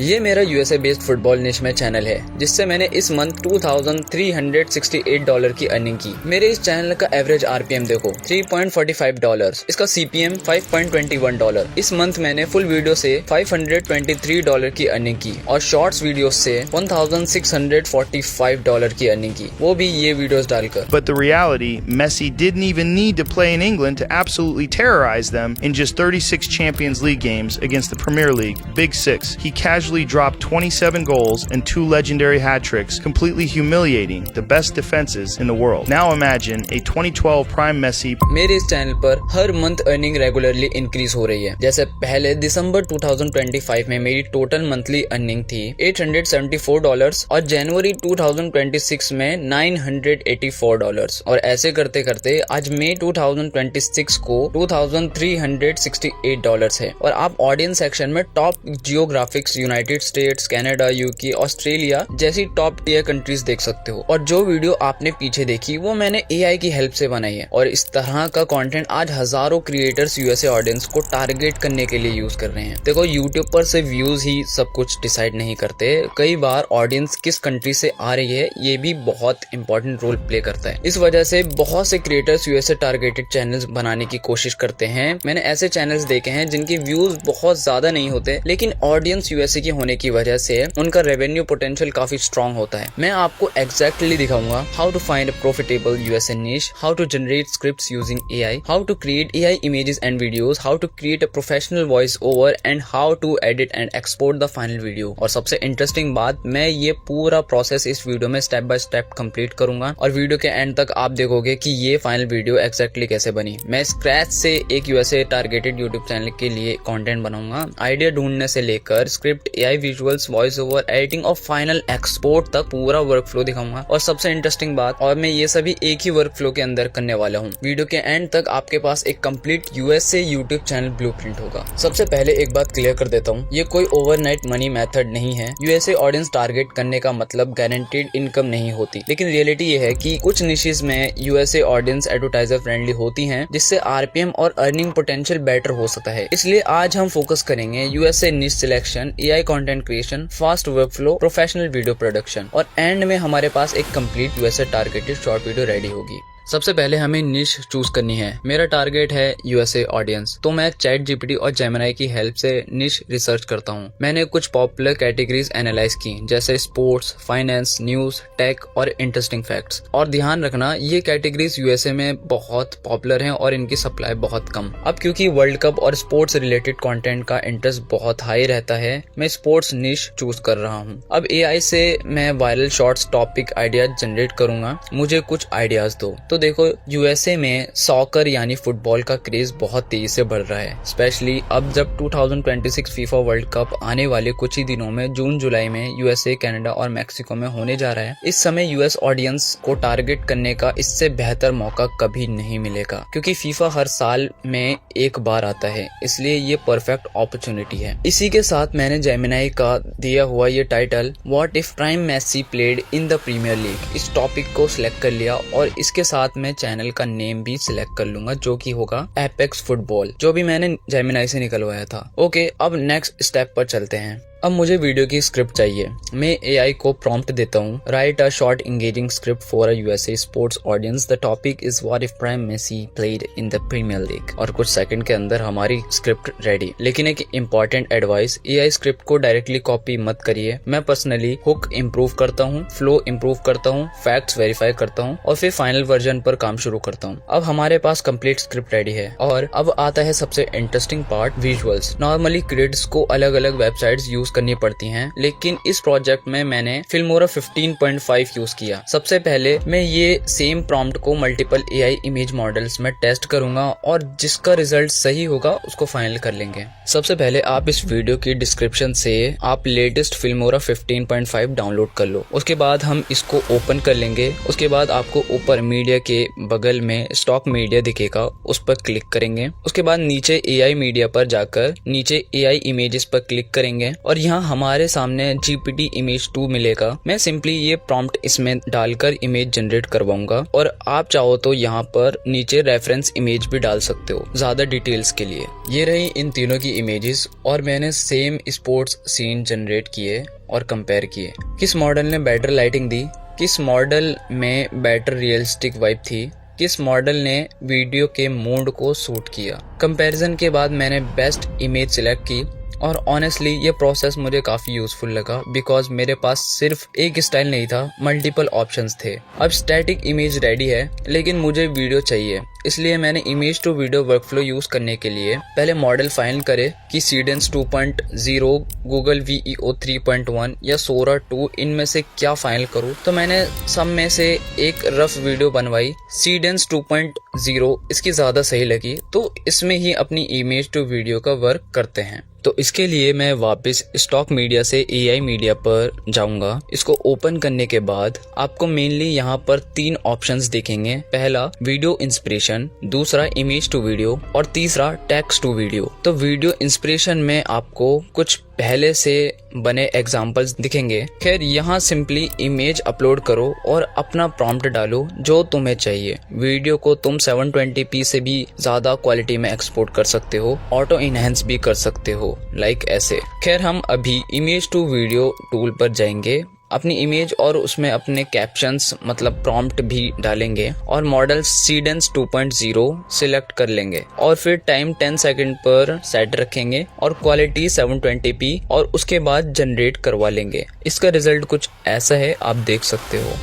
ये मेरा USA based football निश में चैनल है जिससे मैंने इस मंथ $2,368 की अर्निंग की। मेरे इस चैनल का एवरेज आरपीएम देखो $3.45, इसका सीपीएम $5.21। इस मंथ मैंने फुल वीडियो से $523 की अर्निंग की और शॉर्ट्स वीडियो से $1,645 की अर्निंग की, वो भी ये वीडियोस डालकर। But the reality, Messi didn't even need to play in England to absolutely terrorize them in just 36 Champions League games against the Premier League, Big Six. He casually dropped 27 goals and 2 legendary hat tricks, completely humiliating the best defenses in the world. Now imagine a 2012 prime Messi. मेरे इस channel पर हर month earning regularly increase हो रही है। जैसे पहले दिसंबर 2025 में मेरी टोटल मंथली अर्निंग थी $874 और जनवरी 2026 में $984 और ऐसे करते करते आज मई 2026 को $2,368 है। और आप ऑडियंस सेक्शन में top geographics, United states, Canada, UK, Australia जैसी टॉप टियर कंट्रीज देख सकते हो। और जो वीडियो आपने पीछे देखी वो मैंने एआई की हेल्प से बनाई है और इस तरह का कंटेंट आज हजारों क्रिएटर्स यूएसए ऑडियंस को टारगेट करने के लिए यूज कर रहे हैं। देखो, यूट्यूब पर से व्यूज ही सब कुछ डिसाइड नहीं करते, कई बार ऑडियंस किस कंट्री से आ रही है ये भी बहुत इंपॉर्टेंट रोल प्ले करता है। इस वजह से बहुत से क्रिएटर्स यूएसए टारगेटेड चैनल्स बनाने की कोशिश करते हैं। मैंने ऐसे चैनल्स देखे हैं जिनके व्यूज बहुत ज्यादा नहीं होते लेकिन ऑडियंस यूएसए की होने की वजह से उनका रेवेन्यू पोटेंशियल काफी स्ट्रॉन्ग होता है। मैं आपको एग्जैक्टली दिखाऊंगा how to find a profitable USA niche, how to generate scripts using AI, how to create AI images and videos, how to create a professional voice over and how to edit and export the final video. और सबसे interesting बात, मैं ये पूरा process इस video में step by step complete करूंगा और वीडियो के एंड तक आप देखोगे कि ये फाइनल वीडियो एग्जैक्टली कैसे बनी। मैं स्क्रैच से एक यूएसए टारगेटेड यूट्यूब चैनल के लिए कंटेंट बनाऊंगा, आइडिया ढूंढने से लेकर script, AI visuals, voice over, editing और फाइनल एक्सपोर्ट तक पूरा वर्कफ्लो दिखाऊंगा। और सबसे इंटरेस्टिंग बात, और मैं ये सभी एक ही वर्कफ्लो के अंदर करने वाला हूँ। वीडियो के एंड तक आपके पास एक complete USA YouTube channel blueprint होगा। सबसे पहले एक बात क्लियर कर देता हूँ, ये कोई ओवरनाइट मनी मेथड नहीं है। यूएसए ऑडियंस टारगेट करने का मतलब गारंटीड इनकम नहीं होती, लेकिन रियलिटी ये है कि कुछ निशेस में यूएसए ऑडियंस एडवर्टाइजर फ्रेंडली होती हैं, जिससे आरपीएम और अर्निंग पोटेंशियल बेटर हो सकता है। इसलिए आज हम फोकस करेंगे यूएसए निश selection, AI content creation, fast workflow, professional video production और एंड में हमारे पास एक complete USA targeted short video ready होगी। सबसे पहले हमें निश चूज करनी है। मेरा टारगेट है यूएसए ऑडियंस, तो मैं चैट जीपीटी और जेमिनी की हेल्प से निश रिसर्च करता हूँ। मैंने कुछ पॉपुलर कैटेगरीज एनालाइज की, जैसे स्पोर्ट्स, फाइनेंस, न्यूज, टेक और इंटरेस्टिंग फैक्ट्स। और ध्यान रखना, ये कैटेगरीज यूएसए में बहुत पॉपुलर हैं और इनकी सप्लाई बहुत कम। अब क्योंकि वर्ल्ड कप और स्पोर्ट्स रिलेटेड कंटेंट का इंटरेस्ट बहुत हाई रहता है, मैं स्पोर्ट्स निश चूज कर रहा हूँ। अब एआई से मैं viral shorts topic idea generate करूंगा, मुझे कुछ आइडियाज दो। तो देखो, यूएसए में सॉकर यानी फुटबॉल का क्रेज बहुत तेजी से बढ़ रहा है, स्पेशली अब जब 2026 फीफा वर्ल्ड कप आने वाले कुछ ही दिनों में जून जुलाई में यूएसए, कनाडा और मैक्सिको में होने जा रहा है। इस समय यूएस ऑडियंस को टारगेट करने का इससे बेहतर मौका कभी नहीं मिलेगा, क्योंकि फीफा हर साल में एक बार आता है, इसलिए ये परफेक्ट अपॉर्चुनिटी है। इसी के साथ मैंने जेमिनी का दिया हुआ ये title what if prime Messi played in the Premier League, इस टॉपिक को सिलेक्ट कर लिया और इसके साथ मैं चैनल का नेम भी सिलेक्ट कर लूंगा, जो कि होगा एपेक्स फुटबॉल, जो भी मैंने जेमिनी से निकलवाया था। ओके, अब नेक्स्ट स्टेप पर चलते हैं। अब मुझे वीडियो की स्क्रिप्ट चाहिए। मैं एआई को प्रॉम्प्ट देता हूँ, write a short engaging script for a USA sports audience, the topic is what if prime Messi played in the Premier League. और कुछ सेकंड के अंदर हमारी स्क्रिप्ट रेडी। लेकिन एक इंपॉर्टेंट एडवाइस, एआई स्क्रिप्ट को डायरेक्टली कॉपी मत करिए। मैं पर्सनली हुक इम्प्रूव करता हूँ, फ्लो इम्प्रूव करता हूँ, फैक्ट्स वेरीफाई करता हूँ और फिर फाइनल वर्जन पर काम शुरू करता हूँ। अब हमारे पास कंप्लीट स्क्रिप्ट रेडी है और अब आता है सबसे interesting part, visuals. Normally credits को अलग अलग वेबसाइट्स यूज करनी पड़ती हैं, लेकिन इस प्रोजेक्ट में मैंने फिल्मोरा 15.5 यूज किया। सबसे पहले मैं ये सेम प्रॉम्प्ट को मल्टीपल एआई इमेज मॉडल्स में टेस्ट करूंगा और जिसका रिजल्ट सही होगा उसको फाइनल कर लेंगे। सबसे पहले आप इस वीडियो की डिस्क्रिप्शन से आप लेटेस्ट फिल्मोरा 15.5 डाउनलोड कर लो। उसके बाद हम इसको ओपन कर लेंगे। उसके बाद आपको ऊपर मीडिया के बगल में स्टॉक मीडिया दिखेगा, उस पर क्लिक करेंगे। उसके बाद नीचे एआई मीडिया पर जाकर नीचे एआई इमेजेस पर क्लिक करेंगे और यहाँ हमारे सामने GPT इमेज 2 मिलेगा। मैं सिंपली ये प्रॉम्प्ट इसमें डालकर इमेज जनरेट करवाऊंगा और आप चाहो तो यहाँ पर नीचे रेफरेंस इमेज भी डाल सकते हो ज्यादा डिटेल्स के लिए। ये रही इन तीनों की इमेजेस और मैंने सेम स्पोर्ट्स सीन जनरेट किए और कंपेयर किए। किस मॉडल ने बेटर लाइटिंग दी, किस मॉडल में बेटर रियलिस्टिक वाइब थी, किस मॉडल ने वीडियो के मूड को सूट किया। कंपैरिजन के बाद मैंने बेस्ट इमेज सिलेक्ट की और ऑनेस्टली ये प्रोसेस मुझे काफ़ी यूजफुल लगा बिकॉज मेरे पास सिर्फ एक स्टाइल नहीं था, मल्टीपल ऑप्शंस थे। अब स्टैटिक इमेज रेडी है लेकिन मुझे वीडियो चाहिए, इसलिए मैंने image to video workflow use करने के लिए पहले मॉडल फाइंड करे कि Seedance 2.0, Google VEO 3.1 या Sora 2 इनमें से क्या फाइनल करूँ। तो मैंने सब में से एक रफ वीडियो बनवाई। Seedance 2.0 इसकी ज़्यादा सही लगी तो इसमें ही अपनी इमेज टू वीडियो का वर्क करते हैं। तो इसके लिए मैं वापस स्टॉक मीडिया से AI मीडिया पर जाऊंगा। इसको ओपन करने के बाद आपको मेनली यहाँ पर 3 ऑप्शंस दिखेंगे। पहला वीडियो इंस्पिरेशन, दूसरा इमेज टू वीडियो और तीसरा टेक्स्ट टू वीडियो। तो वीडियो इंस्पिरेशन में आपको कुछ पहले से बने एग्जाम्पल्स दिखेंगे। खैर यहाँ सिंपली इमेज अपलोड करो और अपना प्रॉम्प्ट डालो जो तुम्हें चाहिए। वीडियो को तुम 720p से भी ज्यादा क्वालिटी में एक्सपोर्ट कर सकते हो, ऑटो इनहेंस भी कर सकते हो, लाइक ऐसे। खैर हम अभी इमेज टू वीडियो टूल पर जाएंगे, अपनी इमेज और उसमें अपने कैप्शंस मतलब प्रॉम्प्ट भी डालेंगे और मॉडल Seedance 2.0 सिलेक्ट कर लेंगे और फिर टाइम 10 सेकंड पर सेट रखेंगे और क्वालिटी 720p और उसके बाद जनरेट करवा लेंगे। इसका रिजल्ट कुछ ऐसा है, आप देख सकते हो।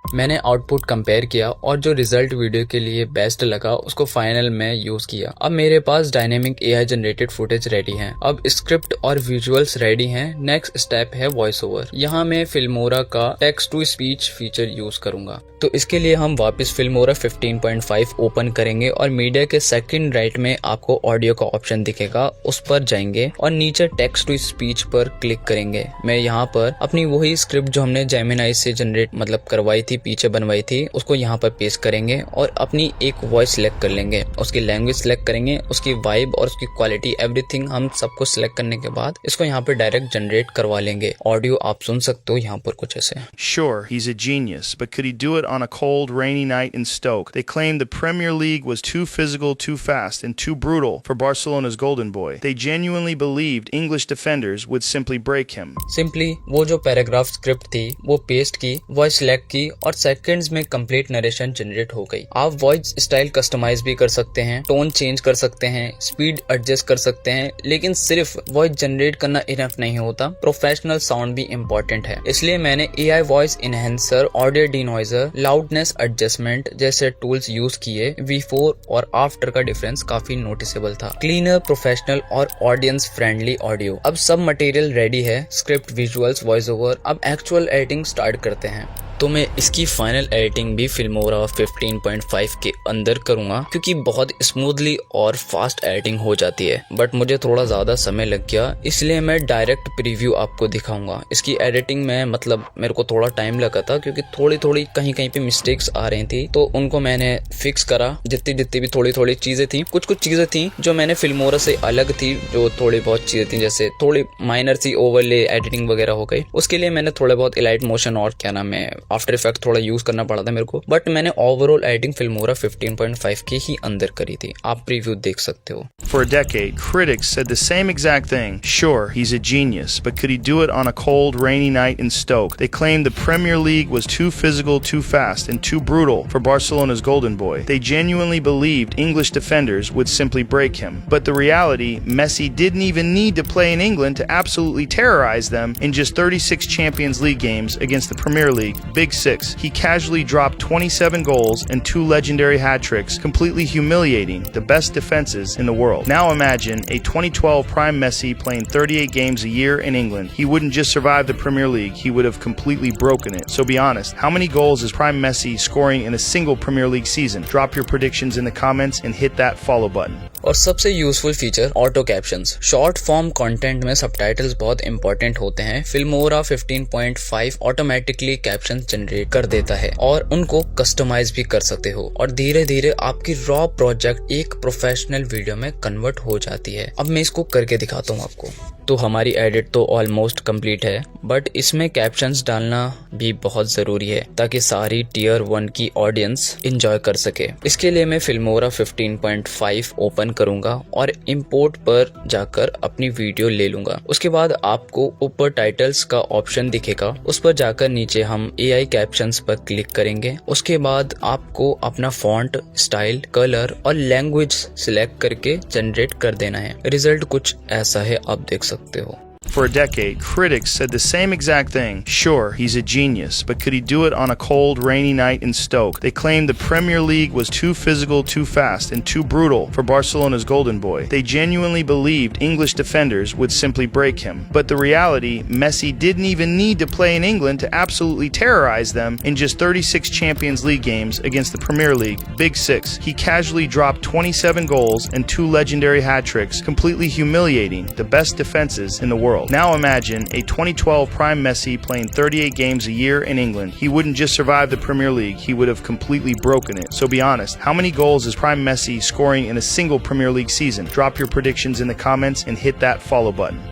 मैंने आउटपुट कंपेयर किया और जो रिजल्ट वीडियो के लिए बेस्ट लगा उसको फाइनल में यूज किया। अब मेरे पास dynamic AI generated footage ready है। अब स्क्रिप्ट और विजुअल्स रेडी हैं। नेक्स्ट स्टेप है वॉइस ओवर। यहाँ मैं फिल्मोरा का text to speech feature use करूंगा। तो इसके लिए हम वापस फिल्मोरा 15.5 ओपन करेंगे और मीडिया के सेकंड राइट में आपको ऑडियो का ऑप्शन दिखेगा, उस पर जाएंगे और नीचे टेक्स्ट टू स्पीच पर क्लिक करेंगे। मैं यहाँ पर अपनी वही स्क्रिप्ट जो हमने जेमिनाई से जनरेट मतलब करवाई थी, पीछे बनवाई थी, उसको यहाँ पर पेस्ट करेंगे और अपनी एक वॉइस सिलेक्ट कर लेंगे, उसकी लैंग्वेज सिलेक्ट करेंगे, उसकी वाइब और उसकी क्वालिटी एवरीथिंग हम सबको सिलेक्ट करने के बाद इसको यहाँ पर डायरेक्ट जनरेट करवा लेंगे। ऑडियो आप सुन सकते हो यहाँ पर कुछ ऐसे। Sure, he's a genius, but could he do it on a cold, rainy night in Stoke? They claimed the Premier League was too physical, too fast, and too brutal for Barcelona's golden boy. They genuinely believed English defenders would simply break him. Simply वो जो paragraph script थी वो paste की, voice select की और seconds में complete narration generate हो गई। आप वॉइस स्टाइल कस्टमाइज भी कर सकते हैं, टोन चेंज कर सकते हैं, स्पीड एडजस्ट कर सकते हैं, लेकिन सिर्फ वॉइस जनरेट करना इनफ नहीं होता, प्रोफेशनल साउंड भी इम्पोर्टेंट है। इसलिए मैंने AI voice enhancer, audio denoiser, loudness adjustment जैसे टूल्स यूज किए। बिफोर और आफ्टर का डिफरेंस काफी नोटिसेबल था। क्लीनर, प्रोफेशनल और ऑडियंस फ्रेंडली ऑडियो। अब सब मटेरियल रेडी है, स्क्रिप्ट, विजुअल्स, वॉइस ओवर। अब एक्चुअल एडिटिंग स्टार्ट करते हैं। तो मैं इसकी फाइनल एडिटिंग भी फिल्मोरा 15.5 के अंदर करूंगा क्योंकि बहुत स्मूथली और फास्ट एडिटिंग हो जाती है, बट मुझे थोड़ा ज़्यादा समय लग गया इसलिए मैं डायरेक्ट प्रीव्यू आपको दिखाऊंगा। इसकी एडिटिंग में मतलब मेरे को थोड़ा टाइम लगा था क्योंकि थोड़ी थोड़ी कहीं कहीं पे मिस्टेक्स आ रही थी, तो उनको मैंने फिक्स करा। जितनी भी थोड़ी चीज़ें थी, कुछ चीज़ें थी जो मैंने फिल्मोरा से अलग थी, जो थोड़ी बहुत चीज़ें थी जैसे थोड़ी माइनर सी ओवरले एडिटिंग वगैरह हो गई। उसके लिए मैंने थोड़ा बहुत इलाइट मोशन और क्या नाम है आफ्टर इफेक्ट थोड़ा यूज करना पड़ा था मेरे को, बट मैंने ओवरऑल एडिटिंग फिल्मोरा 15.5 के ही अंदर करी थी। आप प्रीव्यू देख सकते हो। For a decade, critics said the same exact thing. Sure, he's a genius, but could he do it on a cold, rainy night in Stoke? They claimed the Premier League was too physical, too fast, and too brutal for Barcelona's golden boy. They genuinely believed English defenders would simply break him. But the reality, Messi didn't even need to play in England to absolutely terrorize them in just 36 Champions League games against the Premier League, Big Six. He casually dropped 27 goals and 2 legendary hat tricks, completely humiliating the best defenses in the world. Now imagine a 2012 prime Messi playing 38 games a year in England. He wouldn't just survive the Premier League, he would have completely broken it. So be honest, how many goals is prime Messi scoring in a single Premier League season? Drop your predictions in the comments and hit that follow button. और सबसे useful feature auto captions. Short form content में subtitles बहुत important होते हैं। Filmora 15.5 automatically captions generate कर देता है और उनको कस्टमाइज भी कर सकते हो और धीरे धीरे आपकी रॉ प्रोजेक्ट एक प्रोफेशनल वीडियो में कन्वर्ट हो जाती है। अब मैं इसको करके दिखाता हूँ आपको। तो हमारी एडिट तो ऑलमोस्ट कंप्लीट है, बट इसमें कैप्शंस डालना भी बहुत ज़रूरी है ताकि सारी टियर 1 की ऑडियंस एंजॉय कर सके। इसके लिए मैं फिल्मोरा 15.5 ओपन करूंगा और इंपोर्ट पर जाकर अपनी वीडियो ले लूंगा। उसके बाद आपको ऊपर टाइटल्स का ऑप्शन दिखेगा, उस पर जाकर नीचे हम AI कैप्शंस पर क्लिक करेंगे। उसके बाद आपको अपना फॉन्ट, स्टाइल, कलर और लैंग्वेज सिलेक्ट करके जनरेट कर देना है। रिजल्ट कुछ ऐसा है, आप देख सकते हो। For a decade, critics said the same exact thing. Sure, he's a genius, but could he do it on a cold, rainy night in Stoke? They claimed the Premier League was too physical, too fast, and too brutal for Barcelona's golden boy. They genuinely believed English defenders would simply break him. But the reality, Messi didn't even need to play in England to absolutely terrorize them in just 36 Champions League games against the Premier League, Big Six. He casually dropped 27 goals and 2 legendary hat tricks, completely humiliating the best defenses in the world. Now imagine a 2012 prime Messi playing 38 games a year in England. He wouldn't just survive the Premier League, he would have completely broken it. So be honest, how many goals is prime Messi scoring in a single Premier League season? Drop your predictions in the comments and hit that follow button.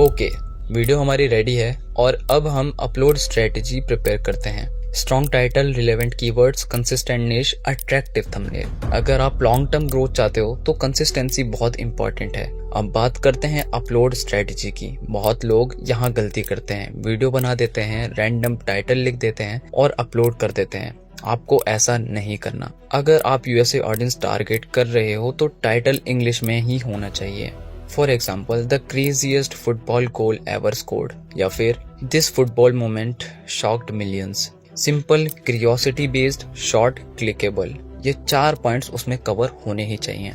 Okay, video हमारी ready है और अब हम upload strategy prepare करते हैं। Strong title, relevant keywords, consistent निश, attractive thumbnail. अगर आप लॉन्ग टर्म ग्रोथ चाहते हो तो कंसिस्टेंसी बहुत इंपॉर्टेंट है। अब बात करते हैं अपलोड स्ट्रेटजी की। बहुत लोग यहाँ गलती करते हैं, वीडियो बना देते हैं, रैंडम टाइटल लिख देते हैं और अपलोड कर देते हैं। आपको ऐसा नहीं करना। अगर आप USA ऑडियंस टारगेट कर रहे हो तो टाइटल इंग्लिश में ही होना चाहिए। For example, the craziest football goal ever scored, या फिर this football moment shocked millions. Simple, curiosity based, short, clickable, ये 4 पॉइंट्स उसमें कवर होने ही चाहिए।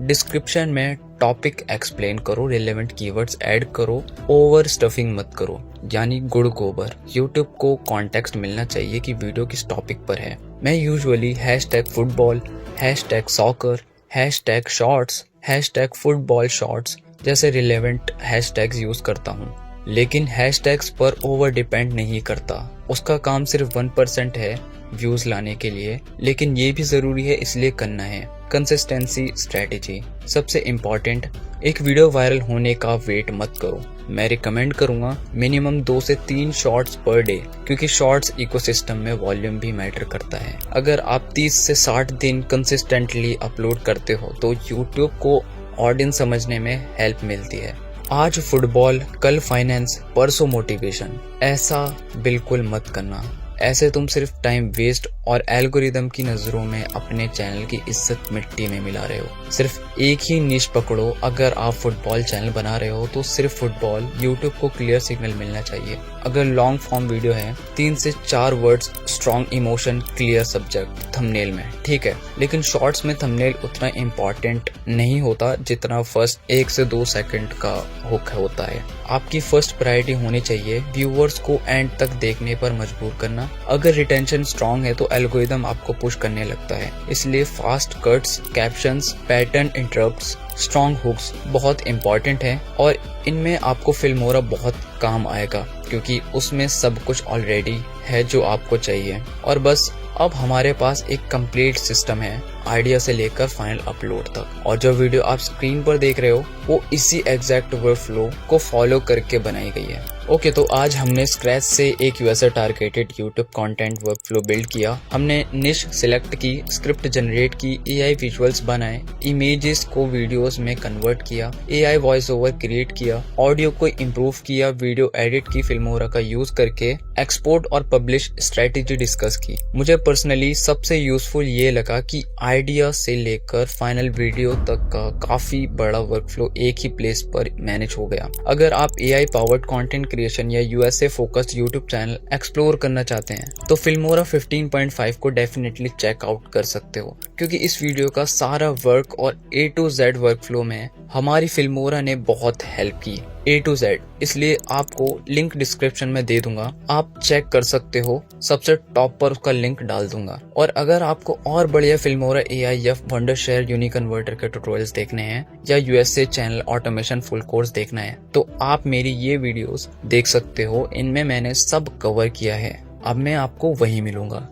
डिस्क्रिप्शन में टॉपिक एक्सप्लेन करो, रिलेवेंट कीवर्ड्स ऐड करो, ओवर स्टफिंग मत करो, यानी गुड़ गोबर। यूट्यूब को कॉन्टेक्स्ट मिलना चाहिए कि वीडियो किस टॉपिक पर है। मैं usually #football, #soccer, #shorts, #football shorts जैसे रिलेवेंट हैशटैग्स यूज करता हूँ, लेकिन हैशटैग्स पर ओवर डिपेंड नहीं करता। उसका काम सिर्फ 1% है व्यूज लाने के लिए, लेकिन ये भी जरूरी है, इसलिए करना है। कंसिस्टेंसी स्ट्रेटेजी सबसे इम्पोर्टेंट। एक वीडियो वायरल होने का वेट मत करो। मैं रिकमेंड करूंगा मिनिमम 2 से 3 शॉर्ट्स पर डे, क्योंकि शॉर्ट्स इकोसिस्टम में वॉल्यूम भी मैटर करता है। अगर आप 30 से 60 दिन कंसिस्टेंटली अपलोड करते हो तो यूट्यूब को ऑडियंस समझने में हेल्प मिलती है। आज फुटबॉल, कल फाइनेंस, परसों मोटिवेशन, ऐसा बिल्कुल मत करना। ऐसे तुम सिर्फ टाइम वेस्ट और एल्गोरिदम की नजरों में अपने चैनल की इज्जत मिट्टी में मिला रहे हो। सिर्फ एक ही निश पकड़ो। अगर आप फुटबॉल चैनल बना रहे हो तो सिर्फ फुटबॉल। यूट्यूब को क्लियर सिग्नल मिलना चाहिए। अगर लॉन्ग फॉर्म वीडियो है, 3 से 4 words, strong emotion, clear subject thumbnail में, ठीक है। लेकिन शॉर्ट्स में थंबनेल उतना इम्पोर्टेंट नहीं होता जितना फर्स्ट 1 से 2 सेकंड का हुक होता है। आपकी फर्स्ट प्रायोरिटी होनी चाहिए व्यूअर्स को एंड तक देखने पर मजबूर करना। अगर रिटेंशन स्ट्रॉन्ग है तो एल्गोरिदम आपको पुश करने लगता है। इसलिए fast cuts, captions, pattern interrupts, strong hooks बहुत इंपॉर्टेंट है और इनमें आपको फिल्मोरा बहुत काम आएगा, क्योंकि उसमें सब कुछ ऑलरेडी है जो आपको चाहिए। और बस अब हमारे पास एक कंप्लीट सिस्टम है, आइडिया से लेकर फाइनल अपलोड तक। और जो वीडियो आप स्क्रीन पर देख रहे हो वो इसी एग्जैक्ट वर्कफ्लो को फॉलो करके बनाई गई है। ओके, तो आज हमने स्क्रैच से एक USA targeted YouTube content workflow build किया। हमने निश सिलेक्ट की, स्क्रिप्ट जनरेट की, AI विजुअल्स बनाए, इमेजेस को वीडियोस में कन्वर्ट किया, AI वॉइस ओवर क्रिएट किया, ऑडियो को इम्प्रूव किया, वीडियो एडिट की, फिल्मोरा का यूज करके एक्सपोर्ट और पब्लिश स्ट्रेटेजी डिस्कस की। मुझे पर्सनली सबसे यूजफुल ये लगा कि आइडिया से लेकर फाइनल वीडियो तक का काफी बड़ा वर्कफ्लो एक ही प्लेस पर मैनेज हो गया। अगर आप AI पावर्ड कंटेंट क्रिएशन या USA focused YouTube channel explore करना चाहते हैं तो फिल्मोरा 15.5 को डेफिनेटली चेक आउट कर सकते हो, क्योंकि इस वीडियो का सारा वर्क और A to Z वर्कफ्लो में हमारी फिल्मोरा ने बहुत हेल्प की। A to Z, इसलिए आपको लिंक डिस्क्रिप्शन में दे दूंगा, आप चेक कर सकते हो, सबसे टॉप पर उसका लिंक डाल दूंगा। और अगर आपको और बढ़िया फिल्मोरा AIF वंडरशेयर यूनिकन्वर्टर के ट्यूटोरियल्स देखने हैं या USA channel automation full course देखना है तो आप मेरी ये वीडियोस देख सकते हो, इनमें मैंने सब कवर किया है। अब मैं आपको वहीं मिलूंगा।